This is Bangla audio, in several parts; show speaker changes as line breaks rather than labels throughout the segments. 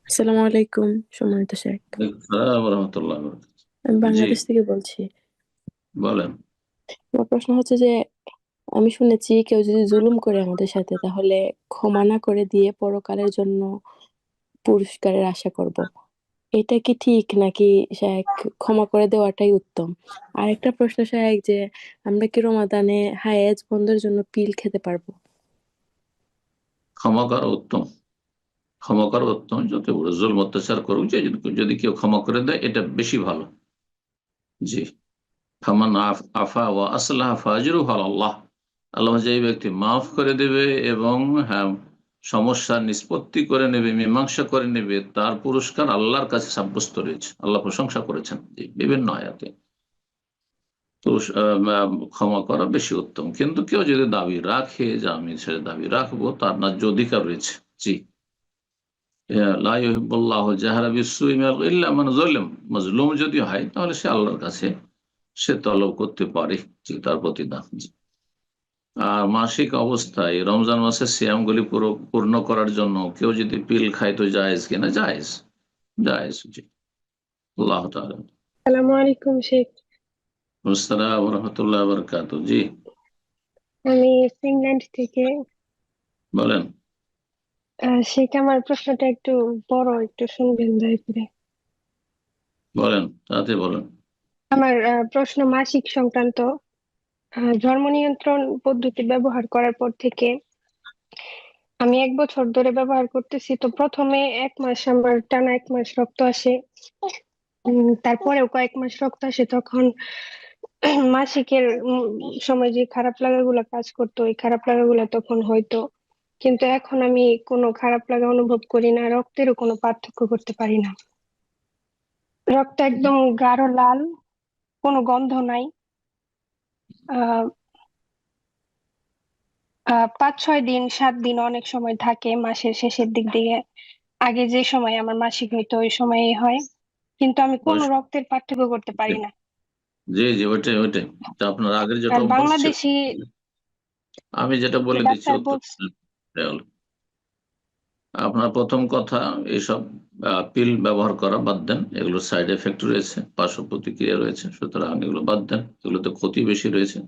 আসসালামু আলাইকুম, সম্মানিত শেখ।
আসসালাম রহমতুল্লাহ বরকাতুহু।
আমি
জি,
বাংলাদেশ থেকে বলছি।
বলেন।
আমার প্রশ্ন হচ্ছে যে, আমি শুনেছি কেউ যদি জুলুম করে আমাদের সাথে তাহলে ক্ষমা না করে দিয়ে পরকালের জন্য পুরস্কারের আশা করব। এটা কি ঠিক নাকি শেখ, ক্ষমা করে দেওয়াটাই উত্তম? আরেকটা প্রশ্ন শেখ, যে আমরা কি রমাদানে হায়েজ বন্ধের জন্য পিল খেতে পারবো?
ক্ষমা করা উত্তম। ক্ষমা করা উত্তম, যত বড় জুলম অত্যাচার করুক, যে যদি কেউ ক্ষমা করে দেয় এটা বেশি ভালো। জি। ফামান আফা ওয়া আসলাহ ফাজরুহু আলাল্লাহ। আল্লাহ যে ব্যক্তি মাফ করে দেবে এবং হ্যাঁ, সমস্যার নিষ্পত্তি করে নেবে, মীমাংসা করে নেবে, তার পুরস্কার আল্লাহর কাছে সাব্যস্ত রয়েছে। আল্লাহ প্রশংসা করেছেন জি বিভিন্ন আয়াতে। তো ক্ষমা করা বেশি উত্তম, কিন্তু কেউ যদি দাবি রাখে যে আমি সে দাবি রাখবো, তার ন্যায্য অধিকার রয়েছে। জি। লা ইউহিব্বুল্লাহু জাহরা বিসসুই ইল্লা মান যালাম। মাজলুম যদি হয় তাহলে সে আল্লাহর কাছে সে তলব করতে পারে যে তার প্রতিদান। জি। আর মাসিক অবস্থায় রমজান মাসের সিয়ামগুলি পুরো পূর্ণ করার জন্য কেউ যদি পিল খায় তো জায়েজ কিনা? জায়েজ। জায়েজ। জি। আল্লাহ তাআলা।
আসসালামু আলাইকুম শেখ।
আসসালামু আলাইকুম ওয়া রাহমাতুল্লাহি ওয়া বারাকাতুহু। জি,
আমি ফিনল্যান্ড থেকে।
বলেন।
শেখ, আমার প্রশ্নটা একটু বড়, একটু শুনবেন দয়া করে।
বলেন, তাতে বলেন।
আমার প্রশ্ন মাসিক সংক্রান্ত। ধর্ম নিয়ন্ত্রণ পদ্ধতি ব্যবহার করার পর থেকে আমি 1 বছর ধরে ব্যবহার করতেছি। তো প্রথমে 1 মাস আমার টানা 1 মাস রক্ত আসে। তারপরেও কয়েক মাস রক্ত আসে, তখন মাসিকের সময় যে খারাপ লাগাগুলো কাজ করতো, ওই খারাপ লাগাগুলো তখন হয়তো। কিন্তু এখন আমি কোনো খারাপ লাগা অনুভব করি না, রক্তেরও কোনো পার্থক্য করতে পারি না। রক্ত একদম গাঢ় লাল, কোনো গন্ধ নাই। আহ 5-6 দিন 7 দিন অনেক সময় থাকে মাসের শেষের দিক দিয়ে। আগে যে সময় আমার মাসিক হইতো ওই সময়ই হয়, কিন্তু আমি কোনো
বয়স।
রক্তের পার্থক্য করতে পারি না।
জি জি, ওইটাই ওইটাই। তা আপনার আগের যেটা
আর
অভ্যাস ছিল,
বাংলাদেশি
আমি যেটা বলে দিচ্ছি
ডাক্তার
উত্তর।
বলছে।
আপনার প্রথম কথা, এসব পিল ব্যবহার করা বাদ দেন। এগুলো সাইড এফেক্ট রয়েছে, পার্শ্ব প্রতিক্রিয়া রয়েছে, সুতরাং এগুলো বাদ দেন। এগুলোতে ক্ষতি বেশি রয়েছে।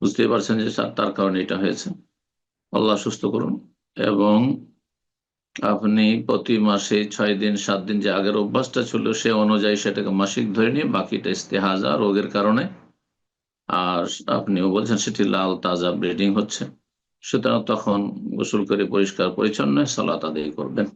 বুঝতেই পারছেন যে তার কারণে এটা হয়েছে। আল্লাহ সুস্থ করুন। এবং আপনি প্রতি মাসে 6 দিন 7 দিন যে আগের অভ্যাসটা ছিল সে অনুযায়ী সেটাকে মাসিক ধরে নিয়ে বাকিটা ইস্তেহাজা রোগের কারণে। আর আপনিও বলছেন সেটি লাল তাজা ব্লিডিং হচ্ছে, সুতরাং তখন গোসল করে পরিষ্কার পরিচ্ছন্ন সালাত আদায় করবেন।